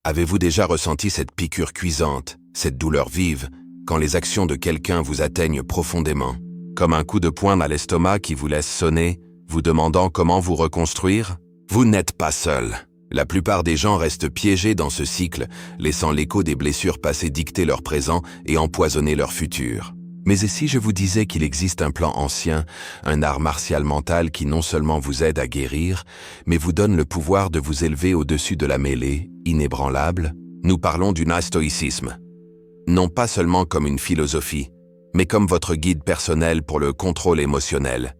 Avez-vous déjà ressenti cette piqûre cuisante, cette douleur vive, quand les actions de quelqu'un vous atteignent profondément, comme un coup de poing à l'estomac qui vous laisse sonner, vous demandant comment vous reconstruire? Vous n'êtes pas seul. La plupart des gens restent piégés dans ce cycle, laissant l'écho des blessures passées dicter leur présent et empoisonner leur futur. Mais et si je vous disais qu'il existe un plan ancien, un art martial mental qui non seulement vous aide à guérir, mais vous donne le pouvoir de vous élever au-dessus de la mêlée, inébranlable? Nous parlons du stoïcisme. Non pas seulement comme une philosophie, mais comme votre guide personnel pour le contrôle émotionnel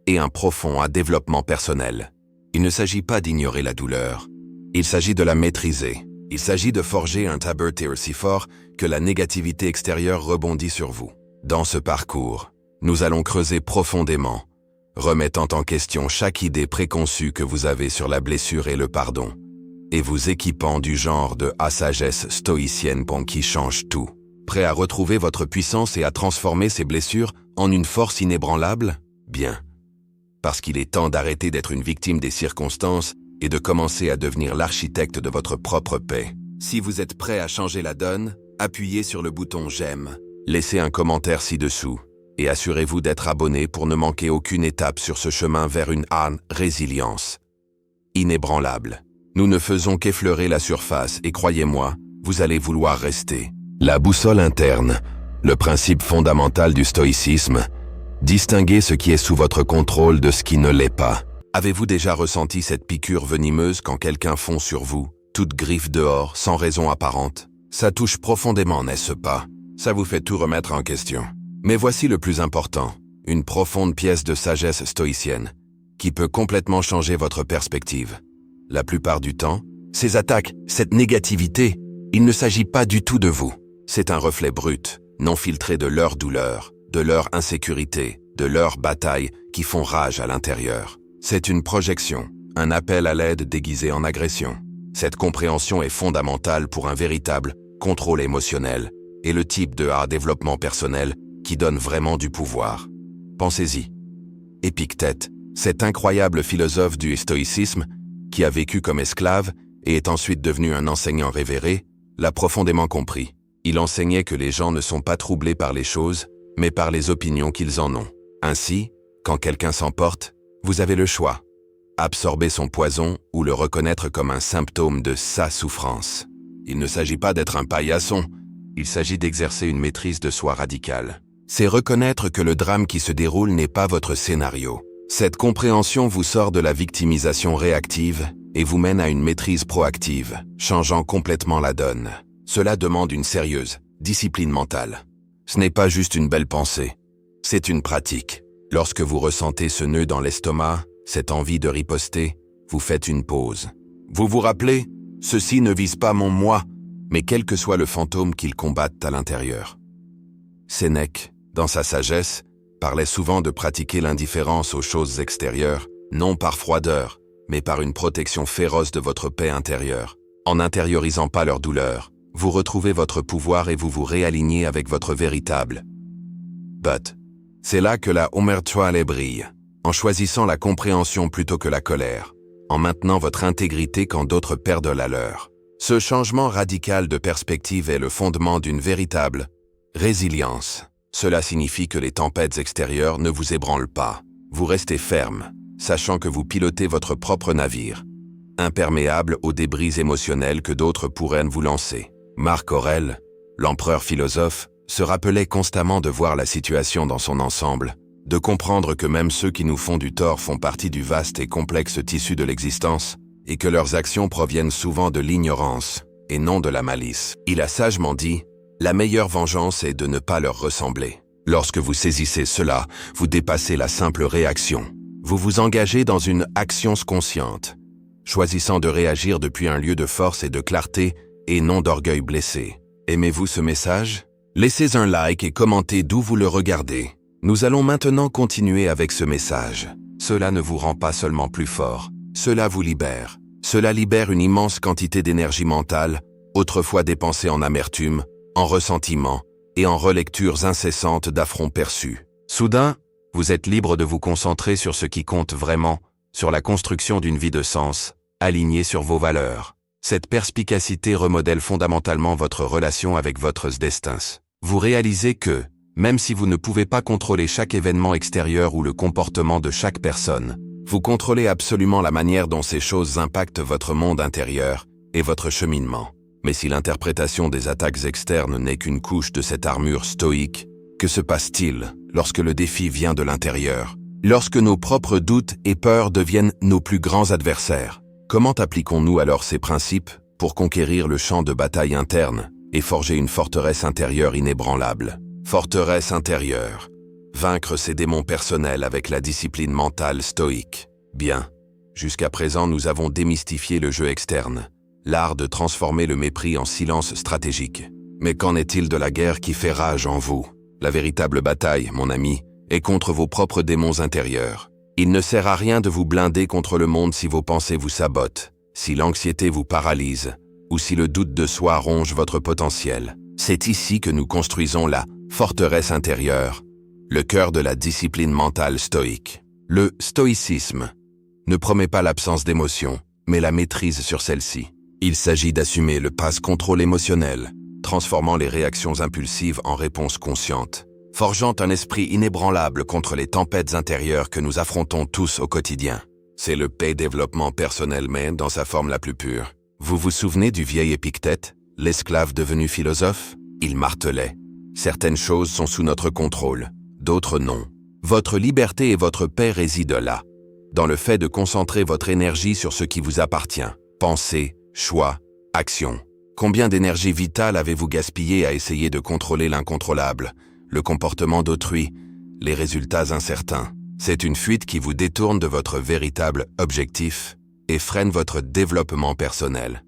et un profond développement personnel. Il ne s'agit pas d'ignorer la douleur. Il s'agit de la maîtriser. Il s'agit de forger un caractère si fort que la négativité extérieure rebondit sur vous. Dans ce parcours, nous allons creuser profondément, remettant en question chaque idée préconçue que vous avez sur la blessure et le pardon, et vous équipant du genre de sagesse stoïcienne qui change tout. Prêt à retrouver votre puissance et à transformer ces blessures en une force inébranlable? Bien. Parce qu'il est temps d'arrêter d'être une victime des circonstances et de commencer à devenir l'architecte de votre propre paix. Si vous êtes prêt à changer la donne, appuyez sur le bouton « J'aime ». Laissez un commentaire ci-dessous et assurez-vous d'être abonné pour ne manquer aucune étape sur ce chemin vers une résilience inébranlable. Nous ne faisons qu'effleurer la surface et croyez-moi, vous allez vouloir rester. La boussole interne, le principe fondamental du stoïcisme, distinguez ce qui est sous votre contrôle de ce qui ne l'est pas. Avez-vous déjà ressenti cette piqûre venimeuse quand quelqu'un fond sur vous, toute griffe dehors, sans raison apparente? Ça touche profondément, n'est-ce pas? Ça vous fait tout remettre en question. Mais voici le plus important, une profonde pièce de sagesse stoïcienne, qui peut complètement changer votre perspective. La plupart du temps, ces attaques, cette négativité, il ne s'agit pas du tout de vous. C'est un reflet brut, non filtré de leur douleur, de leur insécurité, de leur bataille qui font rage à l'intérieur. C'est une projection, un appel à l'aide déguisé en agression. Cette compréhension est fondamentale pour un véritable contrôle émotionnel et le type de développement personnel qui donne vraiment du pouvoir. Pensez-y. Épictète, cet incroyable philosophe du stoïcisme, qui a vécu comme esclave et est ensuite devenu un enseignant révéré, l'a profondément compris. Il enseignait que les gens ne sont pas troublés par les choses, mais par les opinions qu'ils en ont. Ainsi, quand quelqu'un s'emporte, vous avez le choix. Absorber son poison ou le reconnaître comme un symptôme de sa souffrance. Il ne s'agit pas d'être un paillasson, il s'agit d'exercer une maîtrise de soi radicale. C'est reconnaître que le drame qui se déroule n'est pas votre scénario. Cette compréhension vous sort de la victimisation réactive et vous mène à une maîtrise proactive, changeant complètement la donne. Cela demande une sérieuse discipline mentale. Ce n'est pas juste une belle pensée, c'est une pratique. Lorsque vous ressentez ce nœud dans l'estomac, cette envie de riposter, vous faites une pause. Vous vous rappelez, ceci ne vise pas mon moi, mais quel que soit le fantôme qu'il combatte à l'intérieur. Sénèque, dans sa sagesse, parlait souvent de pratiquer l'indifférence aux choses extérieures, non par froideur, mais par une protection féroce de votre paix intérieure. En n'intériorisant pas leur douleur, vous retrouvez votre pouvoir et vous vous réalignez avec votre véritable. But, c'est là que la ouverture brille, en choisissant la compréhension plutôt que la colère, en maintenant votre intégrité quand d'autres perdent la leur. Ce changement radical de perspective est le fondement d'une véritable résilience. Cela signifie que les tempêtes extérieures ne vous ébranlent pas. Vous restez ferme, sachant que vous pilotez votre propre navire, imperméable aux débris émotionnels que d'autres pourraient vous lancer. Marc Aurèle, l'empereur philosophe, se rappelait constamment de voir la situation dans son ensemble, de comprendre que même ceux qui nous font du tort font partie du vaste et complexe tissu de l'existence, et que leurs actions proviennent souvent de l'ignorance, et non de la malice. Il a sagement dit « La meilleure vengeance est de ne pas leur ressembler ». Lorsque vous saisissez cela, vous dépassez la simple réaction. Vous vous engagez dans une action consciente, choisissant de réagir depuis un lieu de force et de clarté, et non d'orgueil blessé. Aimez-vous ce message? Laissez un like et commentez d'où vous le regardez. Nous allons maintenant continuer avec ce message. Cela ne vous rend pas seulement plus fort, cela vous libère. Cela libère une immense quantité d'énergie mentale, autrefois dépensée en amertume, en ressentiment et en relectures incessantes d'affronts perçus. Soudain, vous êtes libre de vous concentrer sur ce qui compte vraiment, sur la construction d'une vie de sens, alignée sur vos valeurs. Cette perspicacité remodèle fondamentalement votre relation avec votre destin. Vous réalisez que, même si vous ne pouvez pas contrôler chaque événement extérieur ou le comportement de chaque personne, vous contrôlez absolument la manière dont ces choses impactent votre monde intérieur et votre cheminement. Mais si l'interprétation des attaques externes n'est qu'une couche de cette armure stoïque, que se passe-t-il lorsque le défi vient de l'intérieur? Lorsque nos propres doutes et peurs deviennent nos plus grands adversaires? Comment appliquons-nous alors ces principes pour conquérir le champ de bataille interne et forger une forteresse intérieure inébranlable? Forteresse intérieure. Vaincre ses démons personnels avec la discipline mentale stoïque. Bien. Jusqu'à présent, nous avons démystifié le jeu externe, l'art de transformer le mépris en silence stratégique. Mais qu'en est-il de la guerre qui fait rage en vous? La véritable bataille, mon ami, est contre vos propres démons intérieurs. Il ne sert à rien de vous blinder contre le monde si vos pensées vous sabotent, si l'anxiété vous paralyse, ou si le doute de soi ronge votre potentiel. C'est ici que nous construisons la forteresse intérieure, le cœur de la discipline mentale stoïque. Le stoïcisme ne promet pas l'absence d'émotion, mais la maîtrise sur celle-ci. Il s'agit d'assumer le passe-contrôle émotionnel, transformant les réactions impulsives en réponses conscientes, forgeant un esprit inébranlable contre les tempêtes intérieures que nous affrontons tous au quotidien. C'est le développement personnel même dans sa forme la plus pure. Vous vous souvenez du vieil Épictète, l'esclave devenu philosophe? Il martelait. Certaines choses sont sous notre contrôle, d'autres non. Votre liberté et votre paix résident là, dans le fait de concentrer votre énergie sur ce qui vous appartient. Pensée, choix, action. Combien d'énergie vitale avez-vous gaspillé à essayer de contrôler l'incontrôlable, le comportement d'autrui, les résultats incertains? C'est une fuite qui vous détourne de votre véritable objectif et freine votre développement personnel.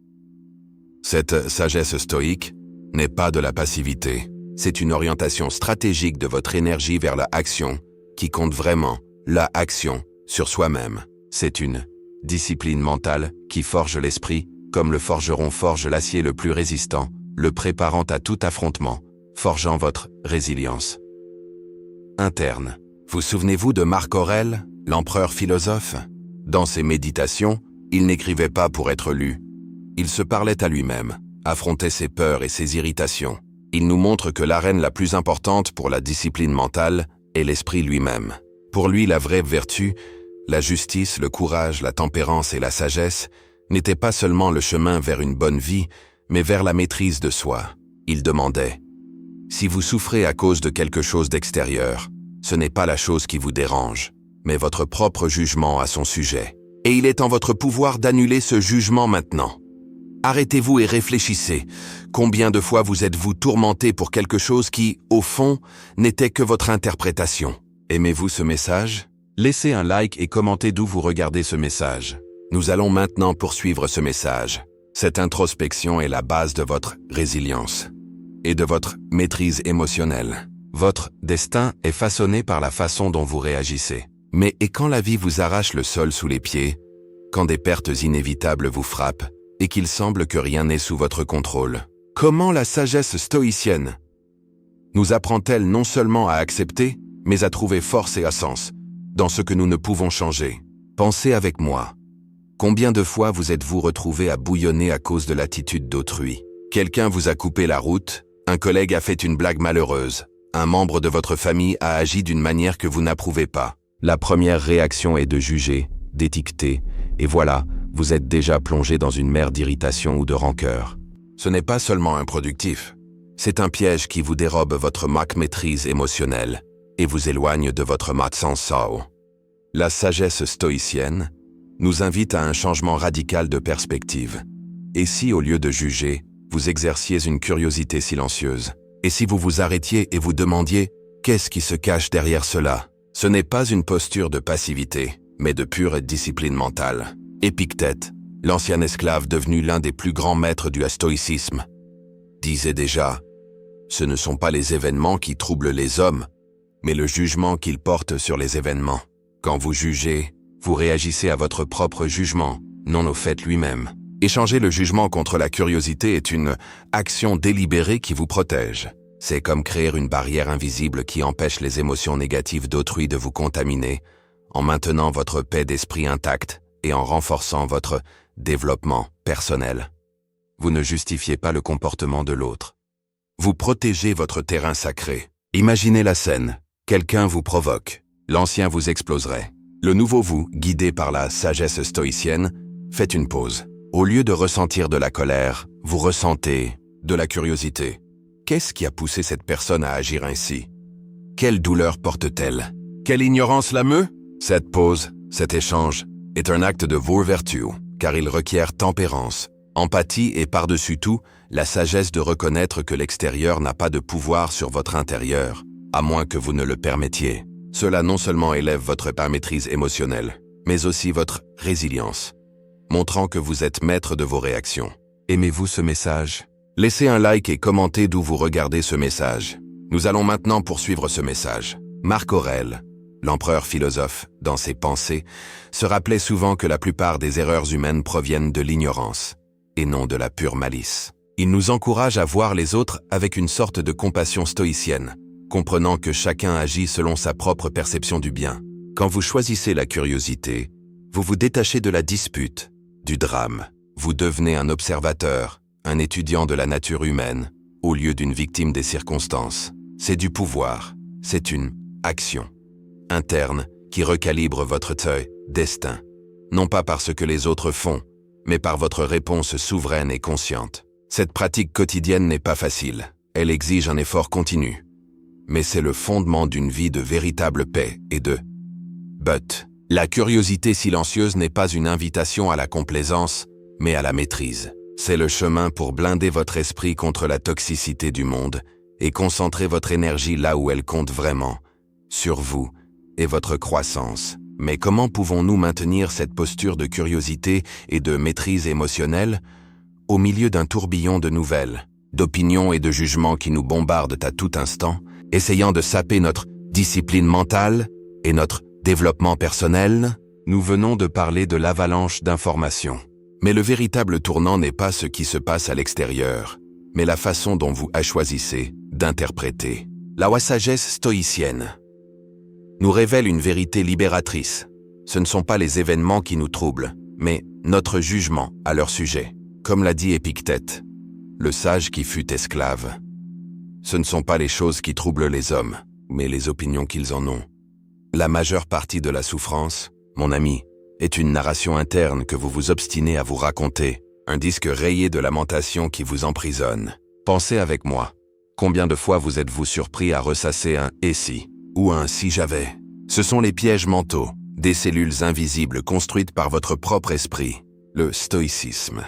Cette sagesse stoïque n'est pas de la passivité. C'est une orientation stratégique de votre énergie vers la action qui compte vraiment, la action sur soi-même. C'est une discipline mentale qui forge l'esprit comme le forgeron forge l'acier le plus résistant, le préparant à tout affrontement, forgeant votre résilience interne. Vous souvenez-vous de Marc Aurèle, l'empereur philosophe? Dans ses méditations, il n'écrivait pas pour être lu. Il se parlait à lui-même, affrontait ses peurs et ses irritations. Il nous montre que l'arène la plus importante pour la discipline mentale est l'esprit lui-même. Pour lui, la vraie vertu, la justice, le courage, la tempérance et la sagesse n'étaient pas seulement le chemin vers une bonne vie, mais vers la maîtrise de soi. Il demandait: si vous souffrez à cause de quelque chose d'extérieur, ce n'est pas la chose qui vous dérange, mais votre propre jugement à son sujet. Et il est en votre pouvoir d'annuler ce jugement maintenant. Arrêtez-vous et réfléchissez. Combien de fois vous êtes-vous tourmenté pour quelque chose qui, au fond, n'était que votre interprétation? Aimez-vous ce message? Laissez un like et commentez d'où vous regardez ce message. Nous allons maintenant poursuivre ce message. Cette introspection est la base de votre résilience et de votre maîtrise émotionnelle. Votre destin est façonné par la façon dont vous réagissez. Mais et quand la vie vous arrache le sol sous les pieds, quand des pertes inévitables vous frappent et qu'il semble que rien n'est sous votre contrôle, comment la sagesse stoïcienne nous apprend-elle non seulement à accepter, mais à trouver force et à sens dans ce que nous ne pouvons changer? Pensez avec moi. Combien de fois vous êtes-vous retrouvé à bouillonner à cause de l'attitude d'autrui? Quelqu'un vous a coupé la route, un collègue a fait une blague malheureuse, un membre de votre famille a agi d'une manière que vous n'approuvez pas. La première réaction est de juger, d'étiqueter, et voilà, vous êtes déjà plongé dans une mer d'irritation ou de rancœur. Ce n'est pas seulement improductif, c'est un piège qui vous dérobe votre maîtrise émotionnelle et vous éloigne de votre sensao. La sagesse stoïcienne nous invite à un changement radical de perspective. Et si, au lieu de juger, vous exerciez une curiosité silencieuse? Et si vous vous arrêtiez et vous demandiez « Qu'est-ce qui se cache derrière cela ?» Ce n'est pas une posture de passivité, mais de pure discipline mentale. Épictète, l'ancien esclave devenu l'un des plus grands maîtres du stoïcisme, disait déjà « Ce ne sont pas les événements qui troublent les hommes, mais le jugement qu'ils portent sur les événements. Quand vous jugez, vous réagissez à votre propre jugement, non au fait lui-même. Échanger le jugement contre la curiosité est une action délibérée qui vous protège. C'est comme créer une barrière invisible qui empêche les émotions négatives d'autrui de vous contaminer, en maintenant votre paix d'esprit intacte et en renforçant votre développement personnel. vous ne justifiez pas le comportement de l'autre. Vous protégez votre terrain sacré. Imaginez la scène. Quelqu'un vous provoque. L'ancien vous exploserait. Le nouveau vous, guidé par la sagesse stoïcienne, fait une pause. Au lieu de ressentir de la colère, vous ressentez de la curiosité. Qu'est-ce qui a poussé cette personne à agir ainsi? Quelle douleur porte-t-elle? Quelle ignorance la meut? Cette pause, cet échange, est un acte de vertu, car il requiert tempérance, empathie et par-dessus tout, la sagesse de reconnaître que l'extérieur n'a pas de pouvoir sur votre intérieur, à moins que vous ne le permettiez. Cela non seulement élève votre maîtrise émotionnelle, mais aussi votre résilience, montrant que vous êtes maître de vos réactions. Aimez-vous ce message? Laissez un like et commentez d'où vous regardez ce message. Nous allons maintenant poursuivre ce message. Marc Aurèle, l'empereur philosophe, dans ses pensées, se rappelait souvent que la plupart des erreurs humaines proviennent de l'ignorance, et non de la pure malice. Il nous encourage à voir les autres avec une sorte de compassion stoïcienne, comprenant que chacun agit selon sa propre perception du bien. Quand vous choisissez la curiosité, vous vous détachez de la dispute, du drame. Vous devenez un observateur, un étudiant de la nature humaine, au lieu d'une victime des circonstances. C'est du pouvoir, c'est une action interne qui recalibre votre destin, non pas par ce que les autres font, mais par votre réponse souveraine et consciente. Cette pratique quotidienne n'est pas facile, elle exige un effort continu, mais c'est le fondement d'une vie de véritable paix et de but. La curiosité silencieuse n'est pas une invitation à la complaisance, mais à la maîtrise. C'est le chemin pour blinder votre esprit contre la toxicité du monde et concentrer votre énergie là où elle compte vraiment, sur vous et votre croissance. Mais comment pouvons-nous maintenir cette posture de curiosité et de maîtrise émotionnelle au milieu d'un tourbillon de nouvelles, d'opinions et de jugements qui nous bombardent à tout instant, essayant de saper notre discipline mentale et notre développement personnel? Nous venons de parler de l'avalanche d'informations. Mais le véritable tournant n'est pas ce qui se passe à l'extérieur, mais la façon dont vous choisissez d'interpréter. La sagesse stoïcienne nous révèle une vérité libératrice. Ce ne sont pas les événements qui nous troublent, mais notre jugement à leur sujet. Comme l'a dit Épictète, le sage qui fut esclave. Ce ne sont pas les choses qui troublent les hommes, mais les opinions qu'ils en ont. La majeure partie de la souffrance, mon ami, est une narration interne que vous vous obstinez à vous raconter, un disque rayé de lamentation qui vous emprisonne. Pensez avec moi. Combien de fois vous êtes-vous surpris à ressasser un « et si » ou un « si j'avais ». Ce sont les pièges mentaux, des cellules invisibles construites par votre propre esprit. Le stoïcisme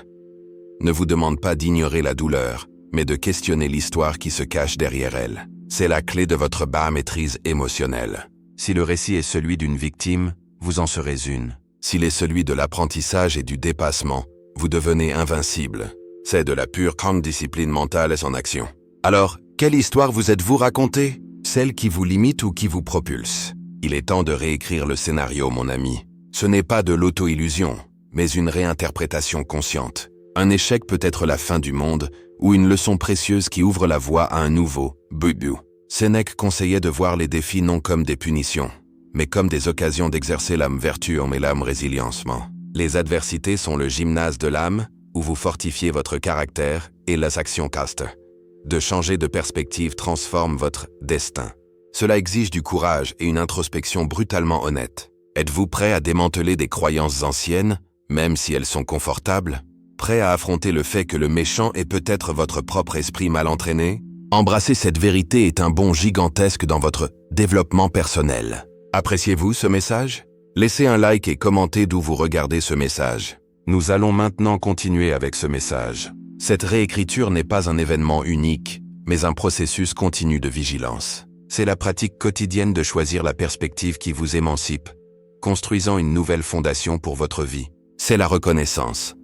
ne vous demande pas d'ignorer la douleur, mais de questionner l'histoire qui se cache derrière elle. C'est la clé de votre maîtrise émotionnelle. Si le récit est celui d'une victime, vous en serez une. S'il est celui de l'apprentissage et du dépassement, vous devenez invincible. C'est de la pure grande discipline mentale et son action. Alors, quelle histoire vous êtes-vous racontée? Celle qui vous limite ou qui vous propulse? Il est temps de réécrire le scénario, mon ami. Ce n'est pas de l'auto-illusion, mais une réinterprétation consciente. Un échec peut être la fin du monde, ou une leçon précieuse qui ouvre la voie à un nouveau but. Sénèque conseillait de voir les défis non comme des punitions, mais comme des occasions d'exercer l'âme vertu et l'âme résiliencement. Les adversités sont le gymnase de l'âme, où vous fortifiez votre caractère, et les actions castes. De changer de perspective transforme votre destin. Cela exige du courage et une introspection brutalement honnête. Êtes-vous prêt à démanteler des croyances anciennes, même si elles sont confortables? Prêt à affronter le fait que le méchant est peut-être votre propre esprit mal entraîné? Embrasser cette vérité est un bond gigantesque dans votre développement personnel. Appréciez-vous ce message? Laissez un like et commentez d'où vous regardez ce message. Nous allons maintenant continuer avec ce message. Cette réécriture n'est pas un événement unique, mais un processus continu de vigilance. C'est la pratique quotidienne de choisir la perspective qui vous émancipe, construisant une nouvelle fondation pour votre vie. C'est la reconnaissance.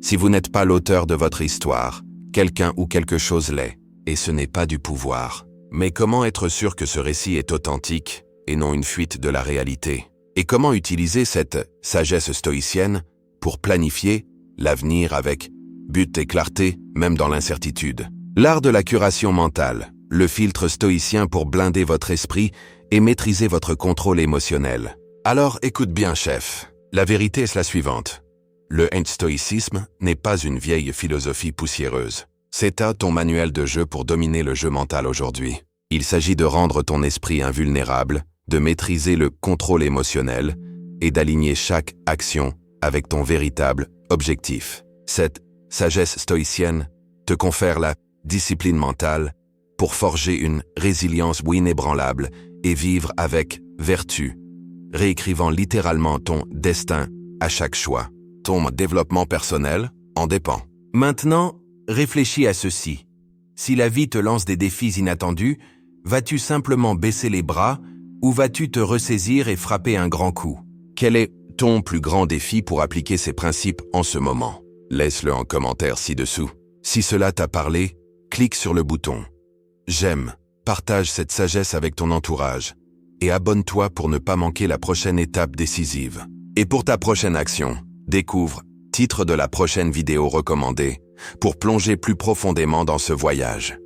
Si vous n'êtes pas l'auteur de votre histoire, quelqu'un ou quelque chose l'est, et ce n'est pas du pouvoir. Mais comment être sûr que ce récit est authentique et non une fuite de la réalité? Et comment utiliser cette sagesse stoïcienne pour planifier l'avenir avec but et clarté, même dans l'incertitude? L'art de la curation mentale, le filtre stoïcien pour blinder votre esprit et maîtriser votre contrôle émotionnel. Alors écoute bien, chef. La vérité est la suivante. Le stoïcisme n'est pas une vieille philosophie poussiéreuse. C'est ton manuel de jeu pour dominer le jeu mental aujourd'hui. Il s'agit de rendre ton esprit invulnérable, de maîtriser le contrôle émotionnel et d'aligner chaque action avec ton véritable objectif. Cette sagesse stoïcienne te confère la discipline mentale pour forger une résilience inébranlable et vivre avec vertu, réécrivant littéralement ton destin à chaque choix. Ton développement personnel en dépend. Maintenant, réfléchis à ceci. Si la vie te lance des défis inattendus, vas-tu simplement baisser les bras ou vas-tu te ressaisir et frapper un grand coup? Quel est ton plus grand défi pour appliquer ces principes en ce moment? Laisse-le en commentaire ci-dessous. Si cela t'a parlé, clique sur le bouton j'aime, partage cette sagesse avec ton entourage et abonne-toi pour ne pas manquer la prochaine étape décisive. Et pour ta prochaine action, découvre titre de la prochaine vidéo recommandée pour plonger plus profondément dans ce voyage.